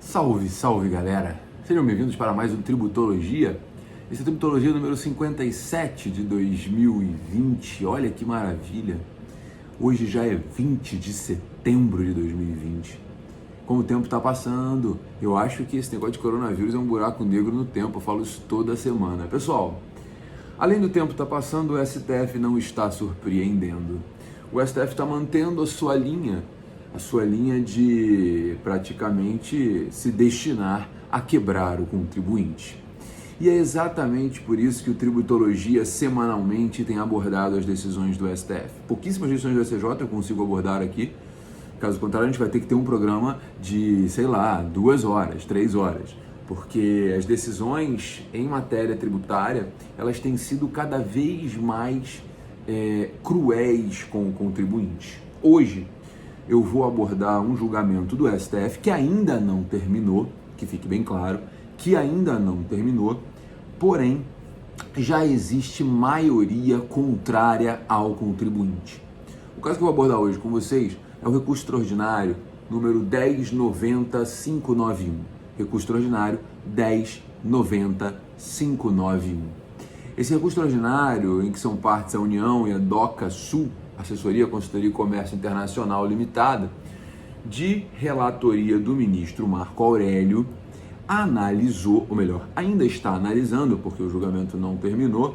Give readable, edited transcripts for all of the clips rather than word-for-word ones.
Salve, salve galera! Sejam bem-vindos para mais um Tributologia. Esse é o Tributologia número 57 de 2020. Olha que maravilha! Hoje já é 20 de setembro de 2020. Como o tempo está passando, eu acho que esse negócio de coronavírus é um buraco negro no tempo. Eu falo isso toda semana. Pessoal, além do tempo estar passando, o STF não está surpreendendo. O STF está mantendo a sua linha de praticamente se destinar a quebrar o contribuinte. E é exatamente por isso que o Tributologia semanalmente tem abordado as decisões do STF. Pouquíssimas decisões do STJ eu consigo abordar aqui, caso contrário a gente vai ter que ter um programa de, 2 horas, 3 horas, porque as decisões em matéria tributária, elas têm sido cada vez mais cruéis com o contribuinte. Hoje, eu vou abordar um julgamento do STF que ainda não terminou, que fique bem claro, que ainda não terminou, porém já existe maioria contrária ao contribuinte. O caso que eu vou abordar hoje com vocês é o recurso extraordinário número 10.90.591. Recurso extraordinário 10.90.591. Esse recurso extraordinário, em que são partes a União e a DOCA Sul, Assessoria, Consultoria e Comércio Internacional Limitada, de relatoria do ministro Marco Aurélio, analisou, ou melhor, ainda está analisando, porque o julgamento não terminou,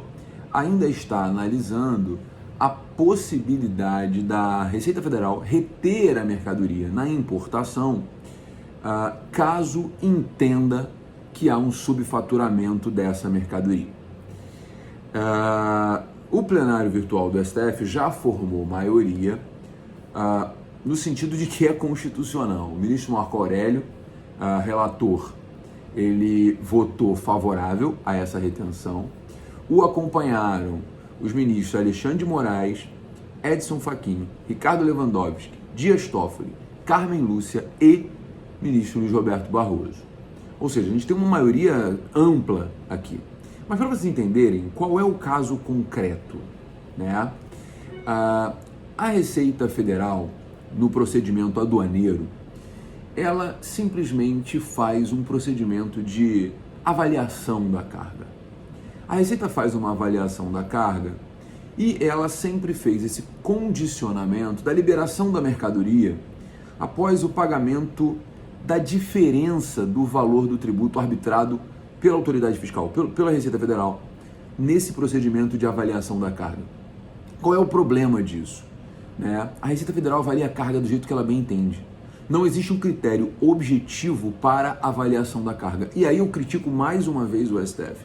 ainda está analisando a possibilidade da Receita Federal reter a mercadoria na importação, caso entenda que há um subfaturamento dessa mercadoria. O plenário virtual do STF já formou maioria no sentido de que é constitucional. O ministro Marco Aurélio, relator, ele votou favorável a essa retenção. O acompanharam os ministros Alexandre de Moraes, Edson Fachin, Ricardo Lewandowski, Dias Toffoli, Carmen Lúcia e ministro Luiz Roberto Barroso. Ou seja, a gente tem uma maioria ampla aqui. Mas para vocês entenderem qual é o caso concreto, né? A Receita Federal, no procedimento aduaneiro, ela simplesmente faz um procedimento de avaliação da carga. A Receita faz uma avaliação da carga e ela sempre fez esse condicionamento da liberação da mercadoria após o pagamento da diferença do valor do tributo arbitrado pela autoridade fiscal, pela Receita Federal, nesse procedimento de avaliação da carga. Qual é o problema disso? Né? A Receita Federal avalia a carga do jeito que ela bem entende. Não existe um critério objetivo para avaliação da carga. E aí eu critico mais uma vez o STF.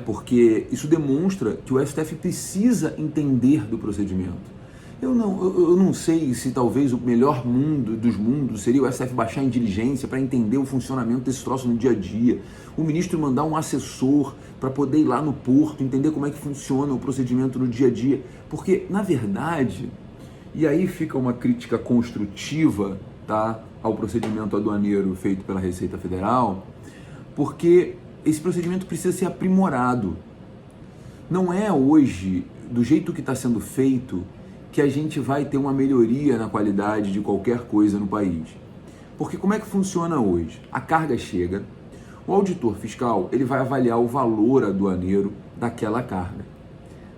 Porque isso demonstra que o STF precisa entender do procedimento. Eu não sei se talvez o melhor mundo dos mundos seria o STF baixar em diligência para entender o funcionamento desse troço no dia a dia. O ministro mandar um assessor para poder ir lá no porto, entender como é que funciona o procedimento no dia a dia. Porque, na verdade, e aí fica uma crítica construtiva, tá, ao procedimento aduaneiro feito pela Receita Federal, porque esse procedimento precisa ser aprimorado. Não é hoje, do jeito que está sendo feito, que a gente vai ter uma melhoria na qualidade de qualquer coisa no país. Porque como é que funciona hoje? A carga chega, o auditor fiscal ele vai avaliar o valor aduaneiro daquela carga.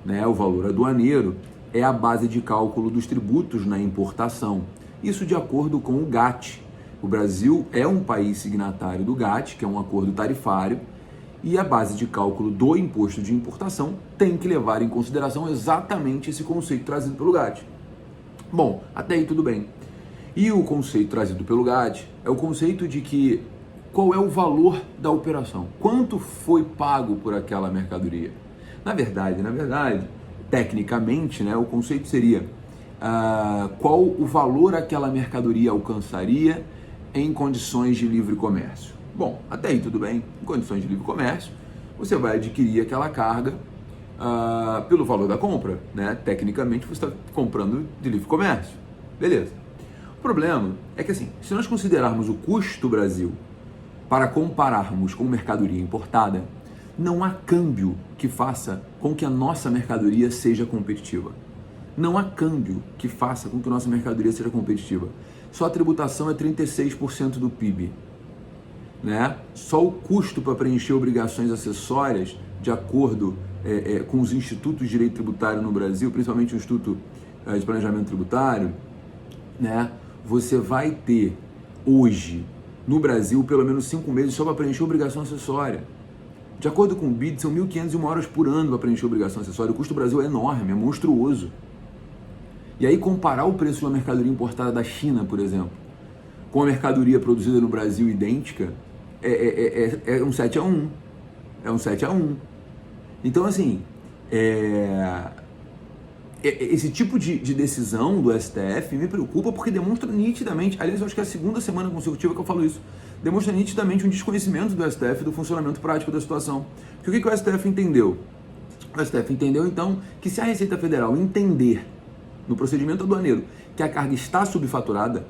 Né? O valor aduaneiro é a base de cálculo dos tributos na importação. Isso de acordo com o GATT. O Brasil é um país signatário do GATT, que é um acordo tarifário, e a base de cálculo do imposto de importação tem que levar em consideração exatamente esse conceito trazido pelo GATT. Bom, até aí tudo bem. E o conceito trazido pelo GATT é o conceito de que qual é o valor da operação? Quanto foi pago por aquela mercadoria? Na verdade, tecnicamente, né, o conceito seria qual o valor aquela mercadoria alcançaria em condições de livre comércio. Bom, até aí tudo bem, em condições de livre comércio, você vai adquirir aquela carga pelo valor da compra, né? Tecnicamente você está comprando de livre comércio, beleza. O problema é que assim, se nós considerarmos o custo Brasil para compararmos com mercadoria importada, não há câmbio que faça com que a nossa mercadoria seja competitiva. Não há câmbio que faça com que a nossa mercadoria seja competitiva. Só a tributação é 36% do PIB. né? Só o custo para preencher obrigações acessórias, de acordo com os institutos de direito tributário no Brasil, principalmente o Instituto de Planejamento Tributário, né? Você vai ter hoje no Brasil pelo menos 5 meses só para preencher obrigação acessória. De acordo com o BID, são 1.501 horas por ano para preencher obrigação acessória. O custo do Brasil é enorme, é monstruoso. E aí comparar o preço de uma mercadoria importada da China, por exemplo, com a mercadoria produzida no Brasil idêntica, é um 7-1. É um 7-1. Então, assim, esse tipo de decisão do STF me preocupa porque demonstra nitidamente, aliás, eu acho que é a segunda semana consecutiva que eu falo isso, demonstra nitidamente um desconhecimento do STF do funcionamento prático da situação. Porque o que o STF entendeu? O STF entendeu, então, que se a Receita Federal entender no procedimento aduaneiro que a carga está subfaturada,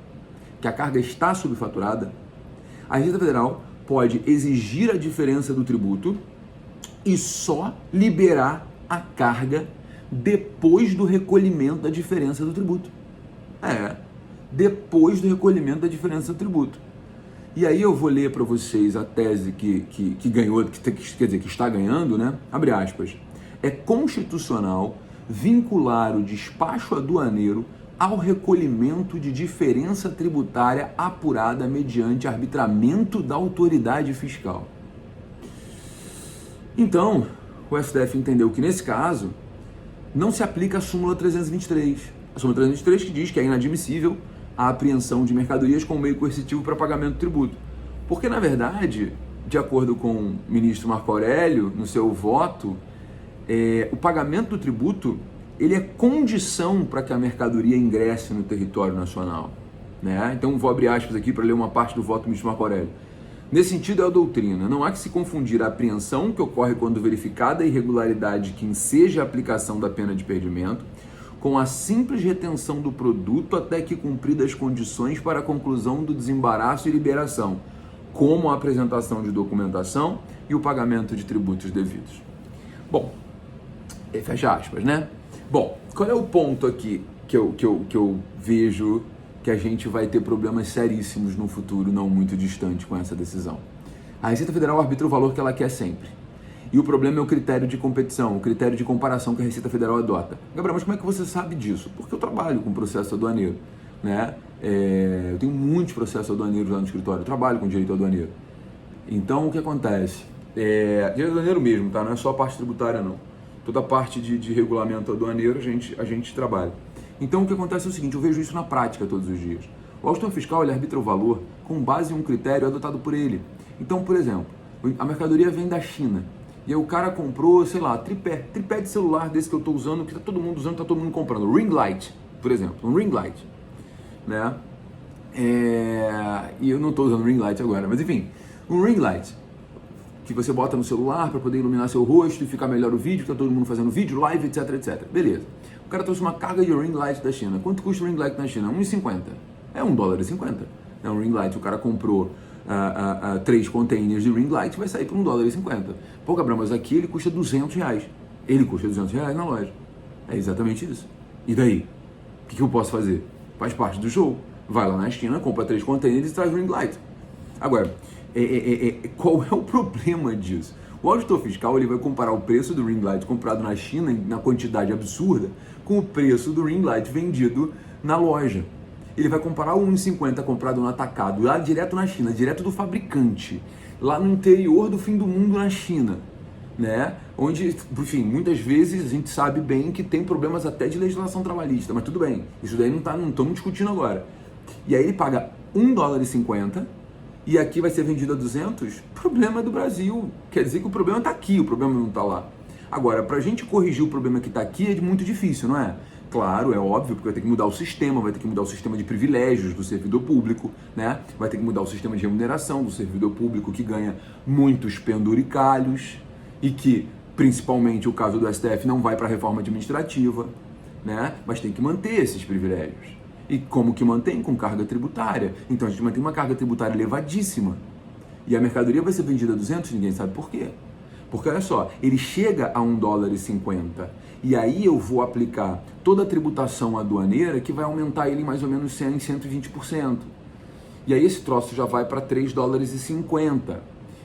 a Receita Federal pode exigir a diferença do tributo e só liberar a carga depois do recolhimento da diferença do tributo. Depois do recolhimento da diferença do tributo. E aí eu vou ler para vocês a tese que ganhou, quer dizer, que está ganhando, né? Abre aspas. É constitucional vincular o despacho aduaneiro ao recolhimento de diferença tributária apurada mediante arbitramento da autoridade fiscal. Então, o STF entendeu que nesse caso não se aplica a súmula 323. A súmula 323 que diz que é inadmissível a apreensão de mercadorias com meio coercitivo para pagamento do tributo. Porque, na verdade, de acordo com o ministro Marco Aurélio, no seu voto, o pagamento do tributo ele é condição para que a mercadoria ingresse no território nacional. Né? Então, vou abrir aspas aqui para ler uma parte do voto do ministro Marco Aurélio. Nesse sentido, é a doutrina. Não há que se confundir a apreensão, que ocorre quando verificada a irregularidade que enseja a aplicação da pena de perdimento, com a simples retenção do produto até que cumpridas as condições para a conclusão do desembaraço e liberação, como a apresentação de documentação e o pagamento de tributos devidos. Bom, fecha aspas, né? Bom, qual é o ponto aqui que eu vejo que a gente vai ter problemas seríssimos no futuro não muito distante com essa decisão? A Receita Federal arbitra o valor que ela quer sempre. E o problema é o critério de competição, o critério de comparação que a Receita Federal adota. Gabriel, mas como é que você sabe disso? Porque eu trabalho com processo aduaneiro, né? Eu tenho muitos processos aduaneiros lá no escritório, eu trabalho com direito aduaneiro. Então, o que acontece? Direito aduaneiro mesmo, tá? Não é só a parte tributária, não. Toda a parte de regulamento aduaneiro a gente trabalha. Então, o que acontece é o seguinte, eu vejo isso na prática todos os dias. O auditor fiscal ele arbitra o valor com base em um critério adotado por ele. Então, por exemplo, a mercadoria vem da China. E aí o cara comprou, sei lá, tripé de celular desse que eu estou usando, que está todo mundo usando, está todo mundo comprando. Ring light, por exemplo, um ring light, né? E eu não estou usando ring light agora, mas enfim, um ring light que você bota no celular para poder iluminar seu rosto e ficar melhor o vídeo, que está todo mundo fazendo vídeo, live, etc, etc. Beleza. O cara trouxe uma carga de ring light da China. Quanto custa o ring light na China? R$1,50. É $1,50. É um ring light. O cara comprou 3 containers de ring light, vai sair por $1,50. Pô, Gabriel, mas aqui ele custa R$200. Ele custa R$200 na loja. É exatamente isso. E daí? O que eu posso fazer? Faz parte do show. Vai lá na China, compra 3 containers e traz ring light. Agora, qual é o problema disso? O auditor fiscal ele vai comparar o preço do ring light comprado na China, na quantidade absurda, com o preço do ring light vendido na loja. Ele vai comparar o 1,50 comprado no atacado, lá direto na China, direto do fabricante, lá no interior do fim do mundo na China, né? Onde, enfim, muitas vezes a gente sabe bem que tem problemas até de legislação trabalhista, mas tudo bem, isso daí não estamos discutindo agora. E aí ele paga $1,50 e aqui vai ser vendido a 200, problema do Brasil. Quer dizer que o problema está aqui, o problema não está lá. Agora, para a gente corrigir o problema que está aqui é muito difícil, não é? Claro, é óbvio, porque vai ter que mudar o sistema, vai ter que mudar o sistema de privilégios do servidor público, né? Vai ter que mudar o sistema de remuneração do servidor público que ganha muitos penduricalhos e que, principalmente o caso do STF, não vai para a reforma administrativa, né? Mas tem que manter esses privilégios. E como que mantém? Com carga tributária. Então a gente mantém uma carga tributária elevadíssima. E a mercadoria vai ser vendida a 200, ninguém sabe por quê. Porque olha só, ele chega a $1,50 e aí eu vou aplicar toda a tributação aduaneira que vai aumentar ele em mais ou menos 100%, 120%. E aí esse troço já vai para 3 dólares e 50.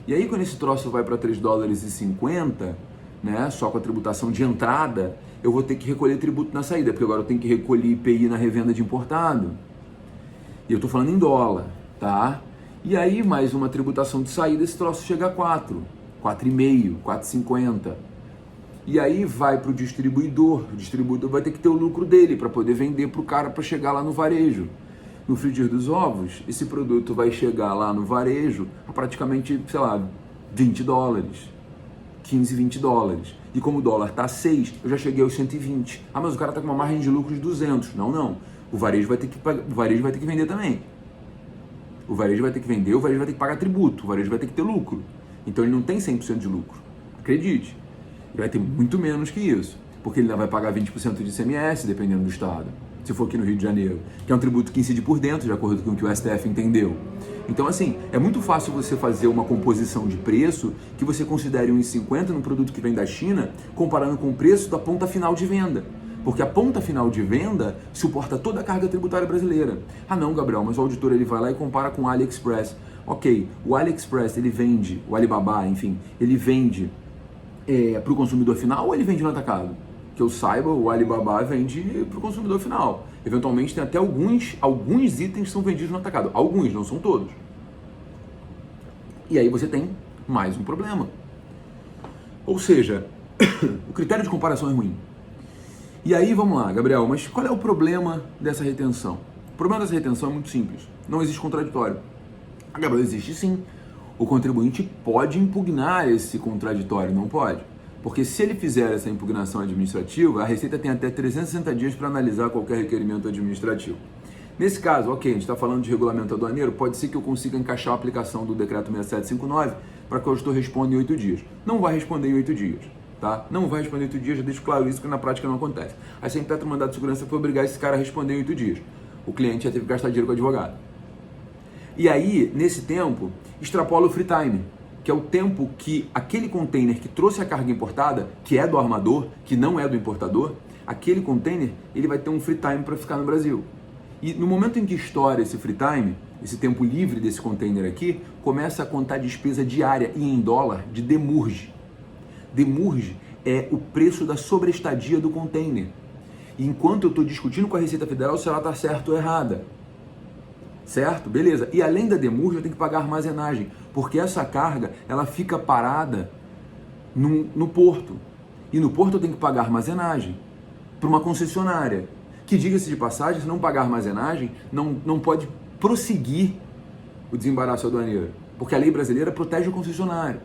E aí quando esse troço vai para 3 dólares e 50, né, só com a tributação de entrada, eu vou ter que recolher tributo na saída, porque agora eu tenho que recolher IPI na revenda de importado. E eu tô falando em dólar, tá? E aí mais uma tributação de saída, esse troço chega a 4, 4,5, 4,50. E aí vai para o distribuidor vai ter que ter o lucro dele para poder vender para o cara para chegar lá no varejo. No frigir dos ovos, esse produto vai chegar lá no varejo a praticamente, sei lá, 20 dólares, 15, 20 dólares. E como o dólar está 6, eu já cheguei aos 120. Ah, mas o cara está com uma margem de lucro de 200. Não. O varejo vai ter que vender também. O varejo vai ter que vender, o varejo vai ter que pagar tributo, o varejo vai ter que ter lucro. Então ele não tem 100% de lucro. Acredite. Ele vai ter muito menos que isso, porque ele ainda vai pagar 20% de ICMS, dependendo do estado, se for aqui no Rio de Janeiro, que é um tributo que incide por dentro, de acordo com o que o STF entendeu. Então, assim, é muito fácil você fazer uma composição de preço que você considere 1,50 num produto que vem da China, comparando com o preço da ponta final de venda. Porque a ponta final de venda suporta toda a carga tributária brasileira. Ah não, Gabriel, mas o auditor ele vai lá e compara com o AliExpress. Ok, o AliExpress ele vende, o Alibaba, enfim, ele vende para o consumidor final ou ele vende no atacado? Que eu saiba, o Alibaba vende para o consumidor final. Eventualmente tem até alguns itens que são vendidos no atacado. Alguns, não são todos. E aí você tem mais um problema. Ou seja, o critério de comparação é ruim. E aí vamos lá, Gabriel, mas qual é o problema dessa retenção? O problema dessa retenção é muito simples. Não existe contraditório. Gabriel, existe sim. O contribuinte pode impugnar esse contraditório, não pode? Porque se ele fizer essa impugnação administrativa, a Receita tem até 360 dias para analisar qualquer requerimento administrativo. Nesse caso, ok, a gente está falando de regulamento aduaneiro, pode ser que eu consiga encaixar a aplicação do decreto 6759 para que o auditor responda em 8 dias. Não vai responder em 8 dias, tá? Não vai responder em 8 dias, já deixo claro isso, que na prática não acontece. Aí você impetra o mandado de segurança foi obrigar esse cara a responder em 8 dias. O cliente já teve que gastar dinheiro com o advogado. E aí, nesse tempo, extrapola o free time, que é o tempo que aquele container que trouxe a carga importada, que é do armador, que não é do importador, aquele container ele vai ter um free time para ficar no Brasil. E no momento em que estoura esse free time, esse tempo livre desse container aqui, começa a contar despesa diária e em dólar de demurge. Demurge é o preço da sobreestadia do container. E enquanto eu estou discutindo com a Receita Federal se ela está certa ou errada. Certo? Beleza. E além da demurge, eu tenho que pagar armazenagem, porque essa carga, ela fica parada no porto. E no porto eu tenho que pagar armazenagem para uma concessionária, que, diga-se de passagem, se não pagar armazenagem, não pode prosseguir o desembaraço aduaneiro, porque a lei brasileira protege o concessionário.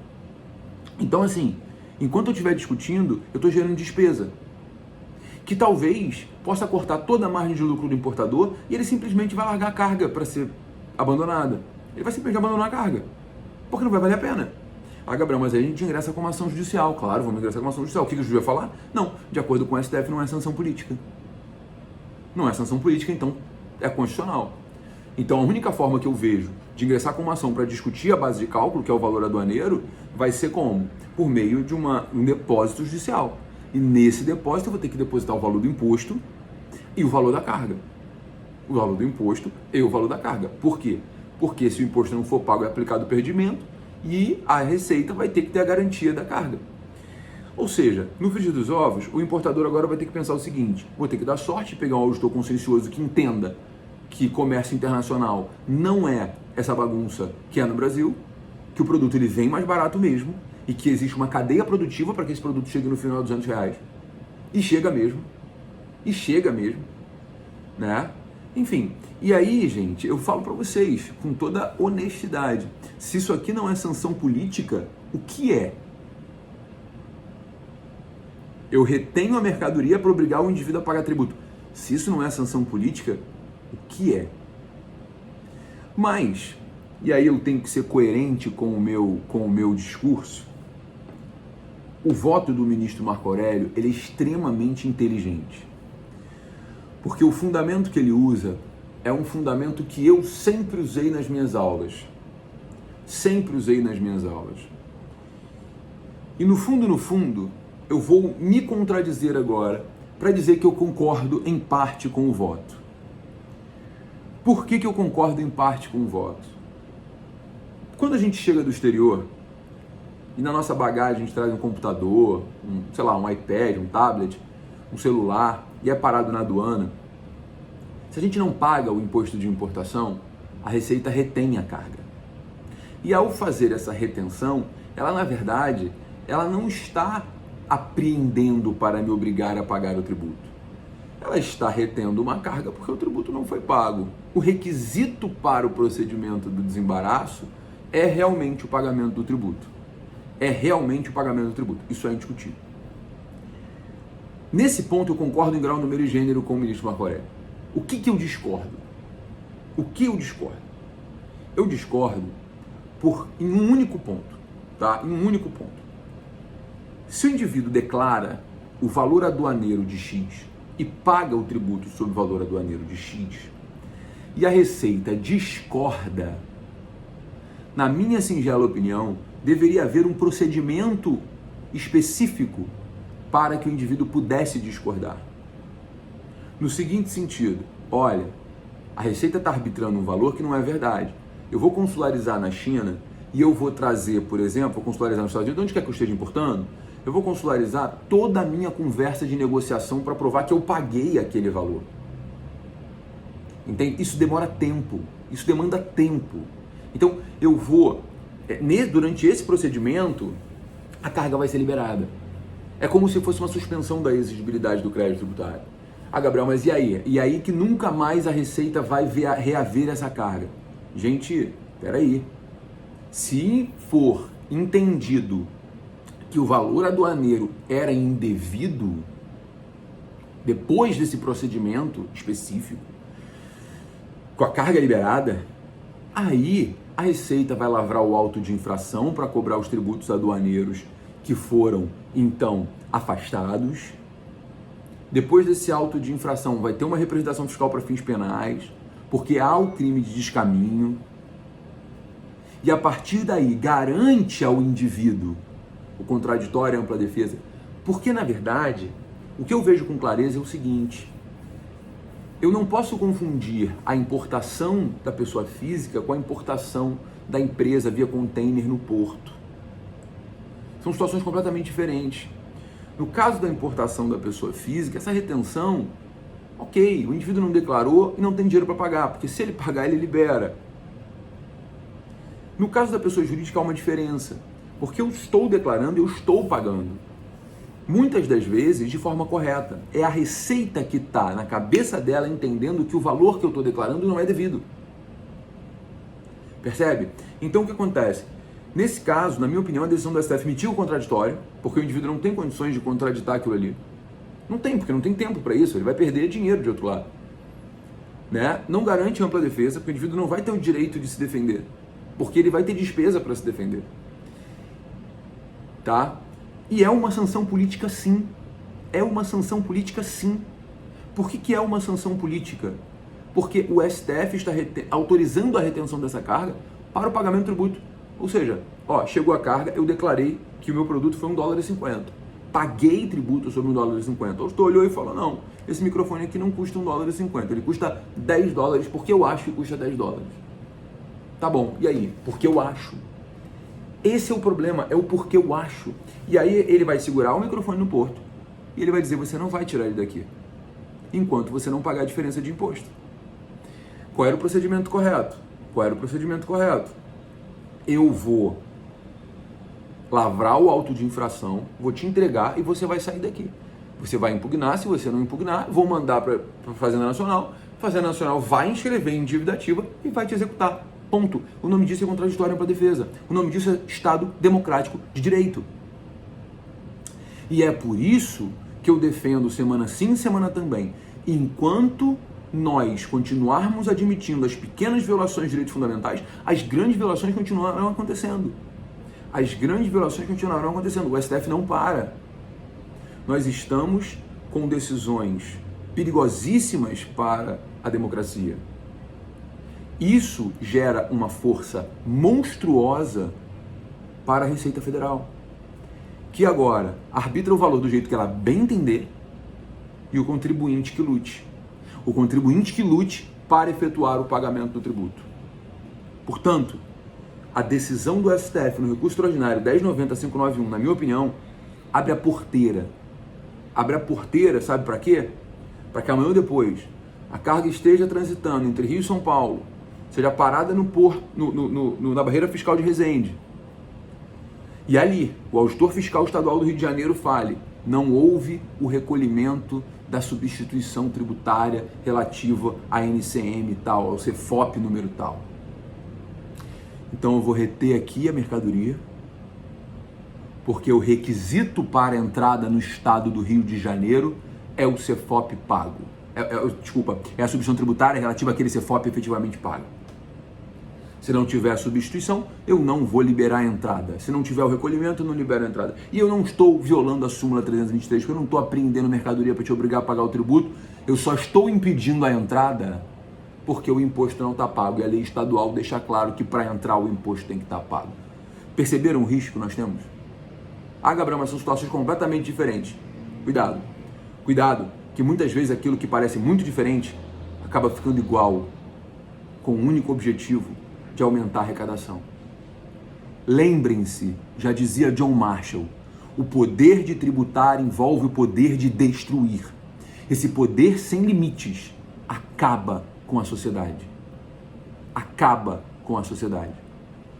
Então, assim, enquanto eu estiver discutindo, eu estou gerando despesa, que talvez possa cortar toda a margem de lucro do importador e ele simplesmente vai largar a carga para ser abandonada. Ele vai simplesmente abandonar a carga, porque não vai valer a pena. Ah, Gabriel, mas aí a gente ingressa com uma ação judicial. Claro, vamos ingressar com uma ação judicial. O que o juiz vai falar? Não, de acordo com o STF não é sanção política. Não é sanção política, então é constitucional. Então a única forma que eu vejo de ingressar com uma ação para discutir a base de cálculo, que é o valor aduaneiro, vai ser como? Por meio de um depósito judicial. E nesse depósito eu vou ter que depositar o valor do imposto e o valor da carga. O valor do imposto e o valor da carga. Por quê? Porque se o imposto não for pago é aplicado o perdimento e a Receita vai ter que ter a garantia da carga. Ou seja, no frigir dos ovos, o importador agora vai ter que pensar o seguinte: vou ter que dar sorte, pegar um auditor consciencioso que entenda que comércio internacional não é essa bagunça que é no Brasil, que o produto ele vem mais barato mesmo, e que existe uma cadeia produtiva para que esse produto chegue no final a R$200. E chega mesmo, né? Enfim, e aí, gente, eu falo para vocês, com toda honestidade, se isso aqui não é sanção política, o que é? Eu retenho a mercadoria para obrigar o indivíduo a pagar tributo. Se isso não é sanção política, o que é? Mas, e aí eu tenho que ser coerente com o meu discurso, o voto do ministro Marco Aurélio ele é extremamente inteligente. Porque o fundamento que ele usa é um fundamento que eu sempre usei nas minhas aulas. Sempre usei nas minhas aulas. E no fundo, eu vou me contradizer agora para dizer que eu concordo em parte com o voto. Por que eu concordo em parte com o voto? Quando a gente chega do exterior e na nossa bagagem a gente traz um computador, um iPad, um tablet, um celular e é parado na aduana, se a gente não paga o imposto de importação, a Receita retém a carga. E ao fazer essa retenção, ela na verdade, ela não está apreendendo para me obrigar a pagar o tributo. Ela está retendo uma carga porque o tributo não foi pago. O requisito para o procedimento do desembaraço é realmente o pagamento do tributo. É realmente o pagamento do tributo. Isso é indiscutível. Nesse ponto eu concordo em grau, número e gênero com o ministro Marco Aurélio. O que eu discordo? O que eu discordo? Eu discordo em um único ponto, tá? Em um único ponto. Se o indivíduo declara o valor aduaneiro de X e paga o tributo sobre o valor aduaneiro de X, e a Receita discorda, na minha singela opinião, deveria haver um procedimento específico para que o indivíduo pudesse discordar. No seguinte sentido, olha, a Receita está arbitrando um valor que não é verdade. Eu vou consularizar na China e eu vou trazer, por exemplo, vou consularizar nos Estados Unidos, onde quer que eu esteja importando, eu vou consularizar toda a minha conversa de negociação para provar que eu paguei aquele valor. Entende? Isso demora tempo, isso demanda tempo. Então, eu vou, durante esse procedimento, a carga vai ser liberada. É como se fosse uma suspensão da exigibilidade do crédito tributário. Ah, Gabriel, mas e aí? E aí que nunca mais a Receita vai reaver essa carga. Gente, peraí. Se for entendido que o valor aduaneiro era indevido, depois desse procedimento específico, com a carga liberada, aí a Receita vai lavrar o auto de infração para cobrar os tributos aduaneiros que foram, então, afastados. Depois desse auto de infração, vai ter uma representação fiscal para fins penais, porque há o crime de descaminho. E a partir daí, garante ao indivíduo o contraditório e a ampla defesa. Porque, na verdade, o que eu vejo com clareza é o seguinte: eu não posso confundir a importação da pessoa física com a importação da empresa via container no porto. São situações completamente diferentes. No caso da importação da pessoa física, essa retenção, ok, o indivíduo não declarou e não tem dinheiro para pagar, porque se ele pagar, ele libera. No caso da pessoa jurídica, há uma diferença, porque eu estou declarando e eu estou pagando. Muitas das vezes de forma correta. É a Receita que está na cabeça dela entendendo que o valor que eu estou declarando não é devido. Percebe? Então o que acontece? Nesse caso, na minha opinião, a decisão do STF emitiu o contraditório, porque o indivíduo não tem condições de contraditar aquilo ali. Não tem, porque não tem tempo para isso, ele vai perder dinheiro de outro lado. Né? Não garante ampla defesa, porque o indivíduo não vai ter o direito de se defender, porque ele vai ter despesa para se defender. Tá? E é uma sanção política, sim. É uma sanção política, sim. Por que é uma sanção política? Porque o STF está autorizando a retenção dessa carga para o pagamento do tributo. Ou seja, chegou a carga, eu declarei que o meu produto foi $1,50. Paguei tributo sobre $1,50. O auditor olhou e falou, não, esse microfone aqui não custa $1,50. Ele custa $10 porque eu acho que custa $10. Tá bom, e aí? Porque eu acho. Esse é o problema, é o porquê eu acho. E aí ele vai segurar o microfone no porto e ele vai dizer, você não vai tirar ele daqui enquanto você não pagar a diferença de imposto. Qual era o procedimento correto? Eu vou lavrar o auto de infração, vou te entregar e você vai sair daqui. Você vai impugnar, se você não impugnar, vou mandar para a Fazenda Nacional, a Fazenda Nacional vai inscrever em dívida ativa e vai te executar. Ponto. O nome disso é contraditório para a defesa. O nome disso é Estado Democrático de Direito. E é por isso que eu defendo semana sim, semana também. Enquanto nós continuarmos admitindo as pequenas violações de direitos fundamentais, as grandes violações continuarão acontecendo. O STF não para. Nós estamos com decisões perigosíssimas para a democracia. Isso gera uma força monstruosa para a Receita Federal, que agora arbitra o valor do jeito que ela bem entender e o contribuinte que lute. O contribuinte que lute para efetuar o pagamento do tributo. Portanto, a decisão do STF no recurso extraordinário 10.90.591, na minha opinião, abre a porteira. Abre a porteira, sabe para quê? Para que amanhã ou depois a carga esteja transitando entre Rio e São Paulo, seja parada no porto, na barreira fiscal de Resende, e ali o auditor fiscal estadual do Rio de Janeiro fale: não houve o recolhimento da substituição tributária relativa à NCM tal, ao CFOP número tal. Então eu vou reter aqui a mercadoria, porque o requisito para a entrada no estado do Rio de Janeiro é o CFOP pago. É a substituição tributária relativa àquele CFOP efetivamente pago. Se não tiver a substituição, eu não vou liberar a entrada. Se não tiver o recolhimento, eu não libero a entrada. E eu não estou violando a súmula 323, porque eu não estou apreendendo mercadoria para te obrigar a pagar o tributo. Eu só estou impedindo a entrada porque o imposto não está pago. E a lei estadual deixa claro que para entrar o imposto tem que estar pago. Perceberam o risco que nós temos? Gabriel, mas são situações completamente diferentes. Cuidado. Cuidado, que muitas vezes aquilo que parece muito diferente acaba ficando igual, com o único objetivo de aumentar a arrecadação. Lembrem-se, já dizia John Marshall, o poder de tributar envolve o poder de destruir. Esse poder sem limites acaba com a sociedade. Acaba com a sociedade.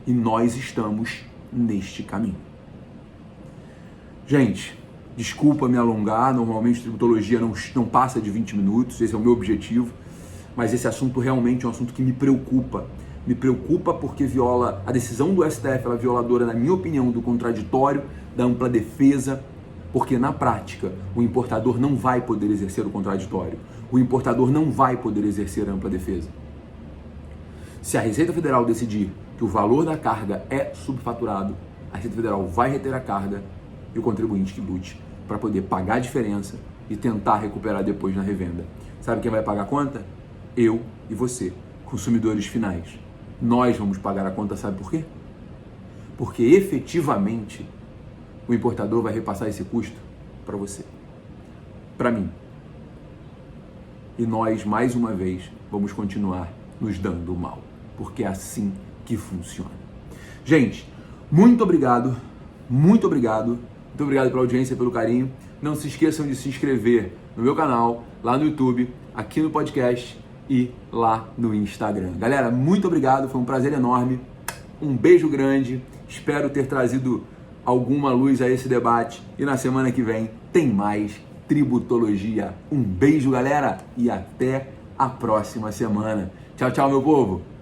E nós estamos neste caminho. Gente, desculpa me alongar, normalmente tributologia não passa de 20 minutos, esse é o meu objetivo, mas esse assunto realmente é um assunto que me preocupa. Me preocupa porque viola a decisão do STF, ela é violadora, na minha opinião, do contraditório, da ampla defesa, porque na prática o importador não vai poder exercer o contraditório, o importador não vai poder exercer a ampla defesa. Se a Receita Federal decidir que o valor da carga é subfaturado, a Receita Federal vai reter a carga e o contribuinte que lute para poder pagar a diferença e tentar recuperar depois na revenda. Sabe quem vai pagar a conta? Eu e você, consumidores finais. Nós vamos pagar a conta, sabe por quê? Porque efetivamente o importador vai repassar esse custo para você, para mim. E nós, mais uma vez, vamos continuar nos dando mal, porque é assim que funciona. Gente, muito obrigado, muito obrigado. Muito obrigado pela audiência, pelo carinho. Não se esqueçam de se inscrever no meu canal, lá no YouTube, aqui no podcast e lá no Instagram. Galera, muito obrigado, foi um prazer enorme. Um beijo grande, espero ter trazido alguma luz a esse debate e na semana que vem tem mais tributologia. Um beijo, galera, e até a próxima semana. Tchau, tchau, meu povo!